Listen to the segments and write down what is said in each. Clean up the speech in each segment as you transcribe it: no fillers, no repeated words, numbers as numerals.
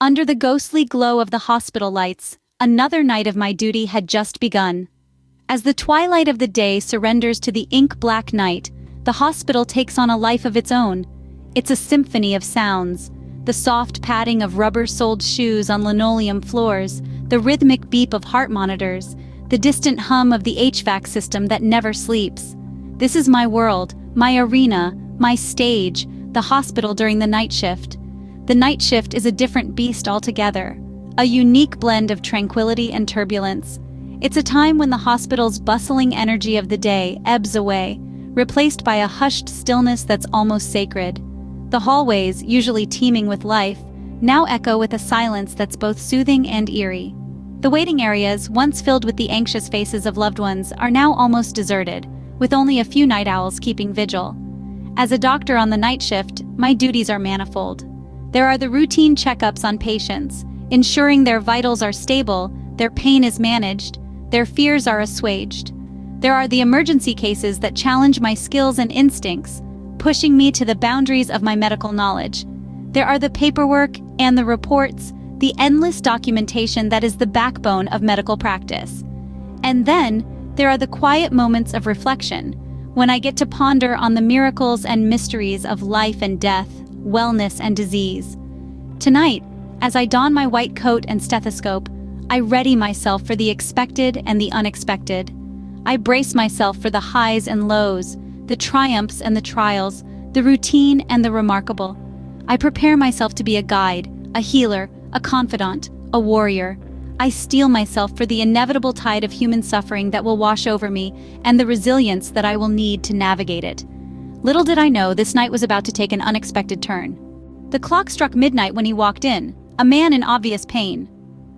Under the ghostly glow of the hospital lights, another night of my duty had just begun. As the twilight of the day surrenders to the ink-black night, the hospital takes on a life of its own. It's a symphony of sounds. The soft padding of rubber-soled shoes on linoleum floors, the rhythmic beep of heart monitors, the distant hum of the HVAC system that never sleeps. This is my world, my arena, my stage, the hospital during the night shift. The night shift is a different beast altogether, a unique blend of tranquility and turbulence. It's a time when the hospital's bustling energy of the day ebbs away, replaced by a hushed stillness that's almost sacred. The hallways, usually teeming with life, now echo with a silence that's both soothing and eerie. The waiting areas, once filled with the anxious faces of loved ones, are now almost deserted, with only a few night owls keeping vigil. As a doctor on the night shift, my duties are manifold. There are the routine checkups on patients, ensuring their vitals are stable, their pain is managed, their fears are assuaged. There are the emergency cases that challenge my skills and instincts, pushing me to the boundaries of my medical knowledge. There are the paperwork and the reports, the endless documentation that is the backbone of medical practice. And then, there are the quiet moments of reflection, when I get to ponder on the miracles and mysteries of life and death, wellness and disease. Tonight, as I don my white coat and stethoscope, I ready myself for the expected and the unexpected. I brace myself for the highs and lows, the triumphs and the trials, the routine and the remarkable. I prepare myself to be a guide, a healer, a confidant, a warrior. I steel myself for the inevitable tide of human suffering that will wash over me and the resilience that I will need to navigate it. Little did I know this night was about to take an unexpected turn. The clock struck midnight when he walked in, a man in obvious pain.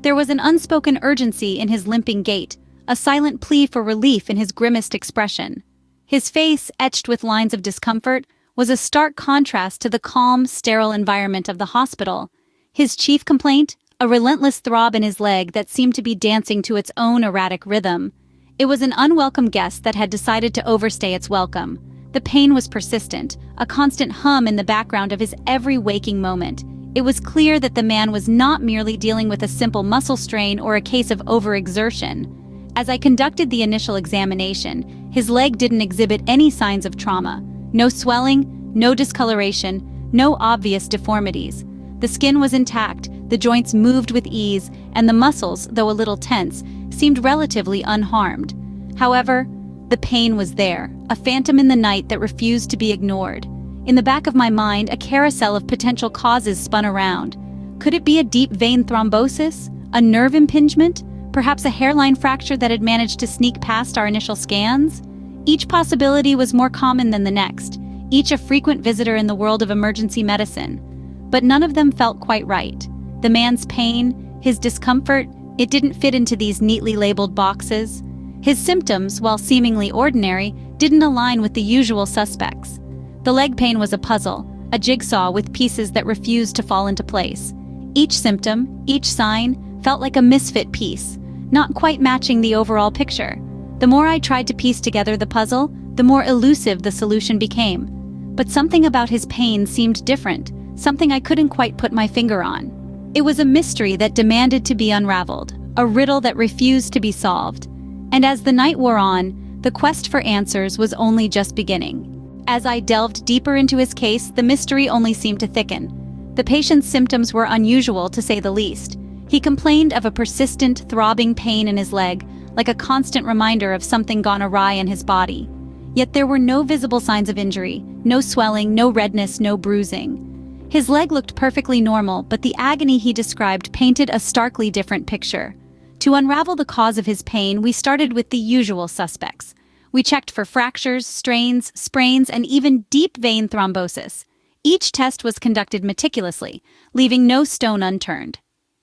There was an unspoken urgency in his limping gait, a silent plea for relief in his grimaced expression. His face, etched with lines of discomfort, was a stark contrast to the calm, sterile environment of the hospital. His chief complaint? A relentless throb in his leg that seemed to be dancing to its own erratic rhythm. It was an unwelcome guest that had decided to overstay its welcome. The pain was persistent, a constant hum in the background of his every waking moment. It was clear that the man was not merely dealing with a simple muscle strain or a case of overexertion. As I conducted the initial examination, his leg didn't exhibit any signs of trauma. No swelling, no discoloration, no obvious deformities. The skin was intact, the joints moved with ease, and the muscles, though a little tense, seemed relatively unharmed. However, the pain was there, a phantom in the night that refused to be ignored. In the back of my mind, a carousel of potential causes spun around. Could it be a deep vein thrombosis? A nerve impingement? Perhaps a hairline fracture that had managed to sneak past our initial scans? Each possibility was more common than the next, each a frequent visitor in the world of emergency medicine. But none of them felt quite right. The man's pain, his discomfort, it didn't fit into these neatly labeled boxes. His symptoms, while seemingly ordinary, didn't align with the usual suspects. The leg pain was a puzzle, a jigsaw with pieces that refused to fall into place. Each symptom, each sign, felt like a misfit piece, not quite matching the overall picture. The more I tried to piece together the puzzle, the more elusive the solution became. But something about his pain seemed different, something I couldn't quite put my finger on. It was a mystery that demanded to be unraveled, a riddle that refused to be solved. And as the night wore on, the quest for answers was only just beginning. As I delved deeper into his case, the mystery only seemed to thicken. The patient's symptoms were unusual, to say the least. He complained of a persistent, throbbing pain in his leg, like a constant reminder of something gone awry in his body. Yet there were no visible signs of injury, no swelling, no redness, no bruising. His leg looked perfectly normal, but the agony he described painted a starkly different picture. To unravel the cause of his pain, we started with the usual suspects. We checked for fractures, strains, sprains, and even deep vein thrombosis. Each test was conducted meticulously, leaving no stone unturned.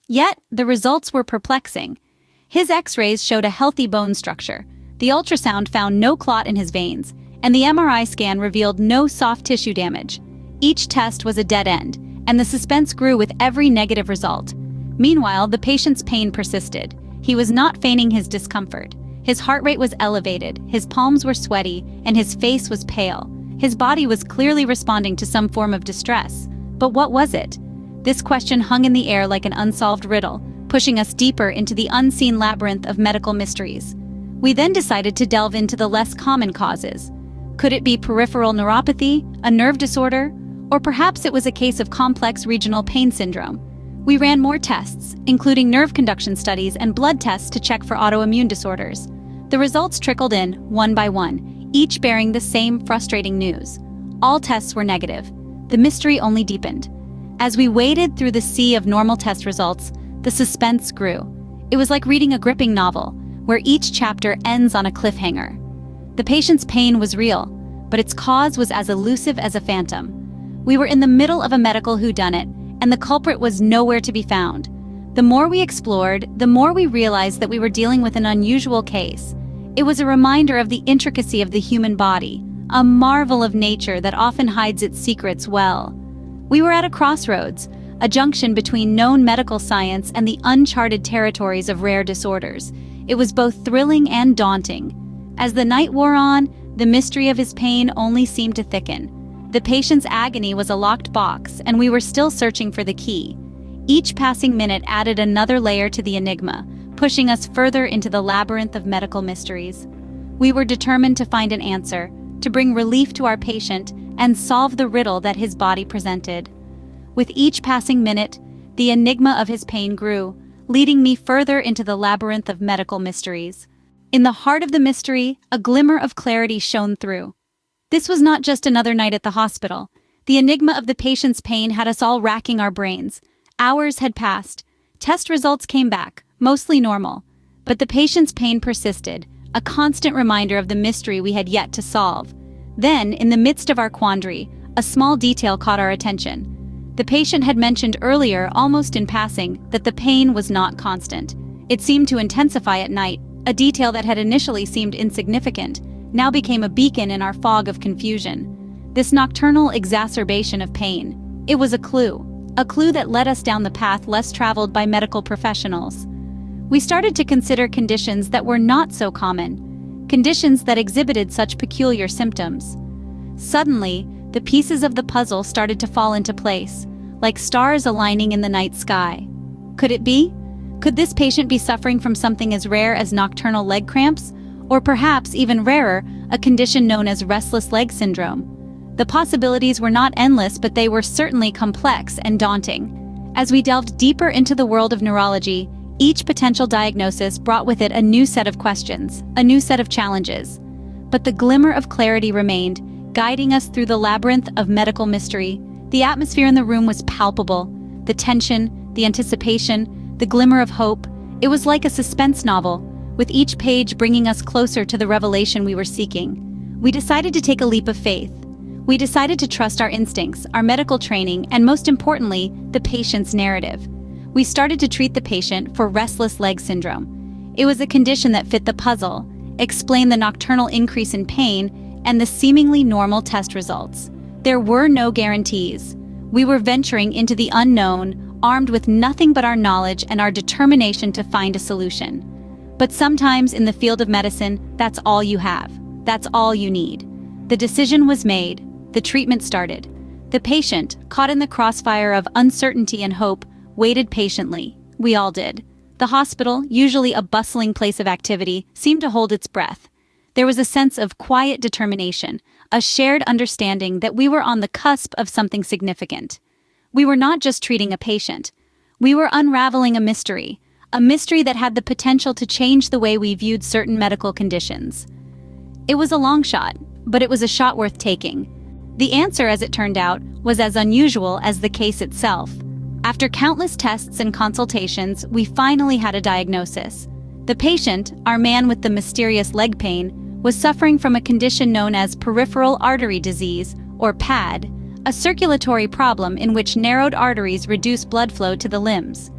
Yet, the results were perplexing. His X-rays showed a healthy bone structure. The ultrasound found no clot in his veins, and the MRI scan revealed no soft tissue damage. Each test was a dead end, and the suspense grew with every negative result. Meanwhile, the patient's pain persisted. He was not feigning his discomfort. His heart rate was elevated, his palms were sweaty, and his face was pale. His body was clearly responding to some form of distress. But what was it? This question hung in the air like an unsolved riddle, pushing us deeper into the unseen labyrinth of medical mysteries. We then decided to delve into the less common causes. Could it be peripheral neuropathy, a nerve disorder, or perhaps it was a case of complex regional pain syndrome? We ran more tests, including nerve conduction studies and blood tests to check for autoimmune disorders. The results trickled in, one by one, each bearing the same frustrating news. All tests were negative. The mystery only deepened. As we waded through the sea of normal test results, the suspense grew. It was like reading a gripping novel, where each chapter ends on a cliffhanger. The patient's pain was real, but its cause was as elusive as a phantom. We were in the middle of a medical whodunit, and the culprit was nowhere to be found. The more we explored, the more we realized that we were dealing with an unusual case. It was a reminder of the intricacy of the human body, a marvel of nature that often hides its secrets well. We were at a crossroads, a junction between known medical science and the uncharted territories of rare disorders. It was both thrilling and daunting. As the night wore on, the mystery of his pain only seemed to thicken. The patient's agony was a locked box, and we were still searching for the key. Each passing minute added another layer to the enigma, pushing us further into the labyrinth of medical mysteries. We were determined to find an answer, to bring relief to our patient, and solve the riddle that his body presented. With each passing minute, the enigma of his pain grew, leading me further into the labyrinth of medical mysteries. In the heart of the mystery, a glimmer of clarity shone through. This was not just another night at the hospital. The enigma of the patient's pain had us all racking our brains. Hours had passed. Test results came back, mostly normal. But the patient's pain persisted, a constant reminder of the mystery we had yet to solve. Then, in the midst of our quandary, a small detail caught our attention. The patient had mentioned earlier, almost in passing, that the pain was not constant. It seemed to intensify at night, a detail that had initially seemed insignificant now became a beacon in our fog of confusion. This nocturnal exacerbation of pain. It was a clue that led us down the path less traveled by medical professionals. We started to consider conditions that were not so common, conditions that exhibited such peculiar symptoms. Suddenly, the pieces of the puzzle started to fall into place, like stars aligning in the night sky. Could it be? Could this patient be suffering from something as rare as nocturnal leg cramps? Or perhaps, even rarer, a condition known as restless leg syndrome. The possibilities were not endless, but they were certainly complex and daunting. As we delved deeper into the world of neurology, each potential diagnosis brought with it a new set of questions, a new set of challenges. But the glimmer of clarity remained, guiding us through the labyrinth of medical mystery. The atmosphere in the room was palpable. The tension, the anticipation, the glimmer of hope. It was like a suspense novel, with each page bringing us closer to the revelation we were seeking. We decided to take a leap of faith. We decided to trust our instincts, our medical training, and most importantly, the patient's narrative. We started to treat the patient for restless leg syndrome. It was a condition that fit the puzzle, explained the nocturnal increase in pain, and the seemingly normal test results. There were no guarantees. We were venturing into the unknown, armed with nothing but our knowledge and our determination to find a solution. But sometimes in the field of medicine, that's all you have. That's all you need. The decision was made. The treatment started. The patient, caught in the crossfire of uncertainty and hope, waited patiently. We all did. The hospital, usually a bustling place of activity, seemed to hold its breath. There was a sense of quiet determination, a shared understanding that we were on the cusp of something significant. We were not just treating a patient. We were unraveling a mystery that had the potential to change the way we viewed certain medical conditions. It was a long shot, but it was a shot worth taking. The answer, as it turned out, was as unusual as the case itself. After countless tests and consultations, we finally had a diagnosis. The patient, our man with the mysterious leg pain, was suffering from a condition known as peripheral artery disease, or PAD, a circulatory problem in which narrowed arteries reduce blood flow to the limbs.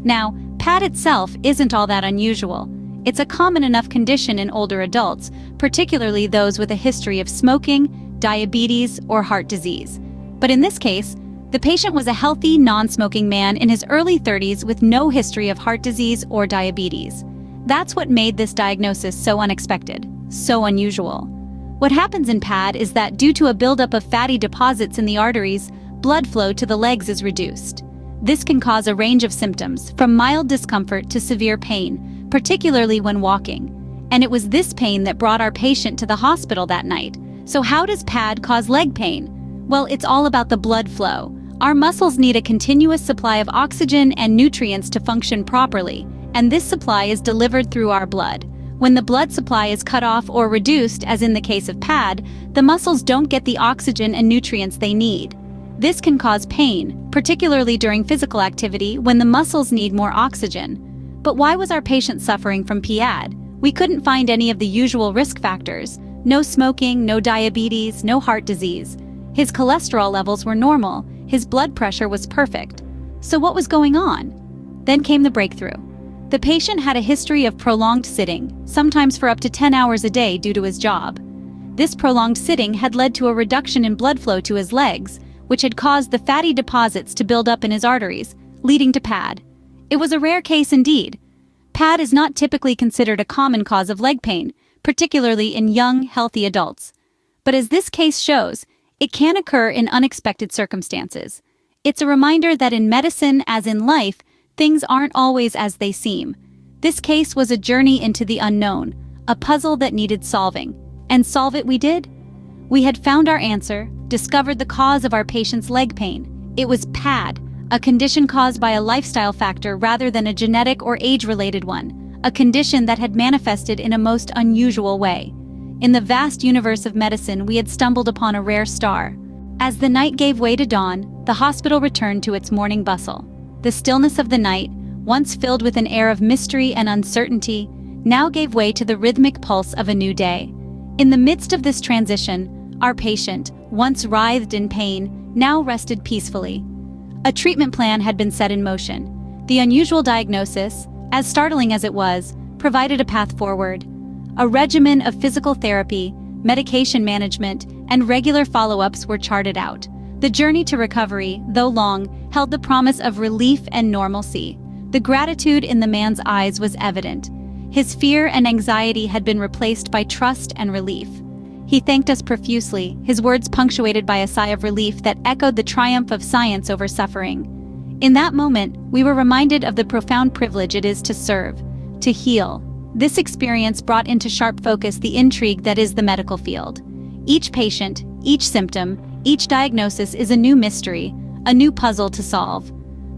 Now, PAD itself isn't all that unusual. It's a common enough condition in older adults, particularly those with a history of smoking, diabetes, or heart disease. But in this case, the patient was a healthy, non-smoking man in his early 30s with no history of heart disease or diabetes. That's what made this diagnosis so unexpected, so unusual. What happens in PAD is that due to a buildup of fatty deposits in the arteries, blood flow to the legs is reduced. This can cause a range of symptoms, from mild discomfort to severe pain, particularly when walking. And it was this pain that brought our patient to the hospital that night. So how does PAD cause leg pain? Well, it's all about the blood flow. Our muscles need a continuous supply of oxygen and nutrients to function properly, and this supply is delivered through our blood. When the blood supply is cut off or reduced, as in the case of PAD, the muscles don't get the oxygen and nutrients they need. This can cause pain, particularly during physical activity when the muscles need more oxygen. But why was our patient suffering from PAD? We couldn't find any of the usual risk factors. No smoking, no diabetes, no heart disease. His cholesterol levels were normal. His blood pressure was perfect. So what was going on? Then came the breakthrough. The patient had a history of prolonged sitting, sometimes for up to 10 hours a day due to his job. This prolonged sitting had led to a reduction in blood flow to his legs, which had caused the fatty deposits to build up in his arteries, leading to PAD. It was a rare case indeed. PAD is not typically considered a common cause of leg pain, particularly in young, healthy adults. But as this case shows, it can occur in unexpected circumstances. It's a reminder that in medicine, as in life, things aren't always as they seem. This case was a journey into the unknown, a puzzle that needed solving. And solve it we did? We had found our answer, discovered the cause of our patient's leg pain. It was PAD, a condition caused by a lifestyle factor rather than a genetic or age-related one, a condition that had manifested in a most unusual way. In the vast universe of medicine, we had stumbled upon a rare star. As the night gave way to dawn, the hospital returned to its morning bustle. The stillness of the night, once filled with an air of mystery and uncertainty, now gave way to the rhythmic pulse of a new day. In the midst of this transition, our patient, once writhed in pain, now rested peacefully. A treatment plan had been set in motion. The unusual diagnosis, as startling as it was, provided a path forward. A regimen of physical therapy, medication management, and regular follow-ups were charted out. The journey to recovery, though long, held the promise of relief and normalcy. The gratitude in the man's eyes was evident. His fear and anxiety had been replaced by trust and relief. He thanked us profusely, his words punctuated by a sigh of relief that echoed the triumph of science over suffering. In that moment, we were reminded of the profound privilege it is to serve, to heal. This experience brought into sharp focus the intrigue that is the medical field. Each patient, each symptom, each diagnosis is a new mystery, a new puzzle to solve.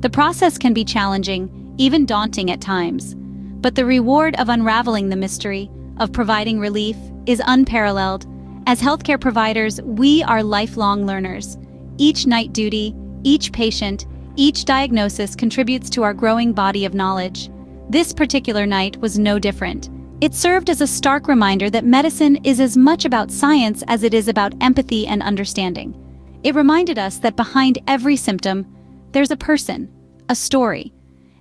The process can be challenging, even daunting at times. But the reward of unraveling the mystery, of providing relief, is unparalleled. As healthcare providers, we are lifelong learners. Each night duty, each patient, each diagnosis contributes to our growing body of knowledge. This particular night was no different. It served as a stark reminder that medicine is as much about science as it is about empathy and understanding. It reminded us that behind every symptom, there's a person, a story.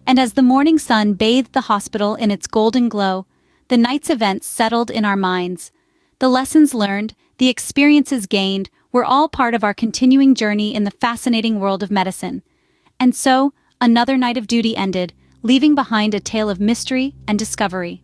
And as the morning sun bathed the hospital in its golden glow, the night's events settled in our minds. The lessons learned, the experiences gained, were all part of our continuing journey in the fascinating world of medicine. And so, another night of duty ended, leaving behind a tale of mystery and discovery.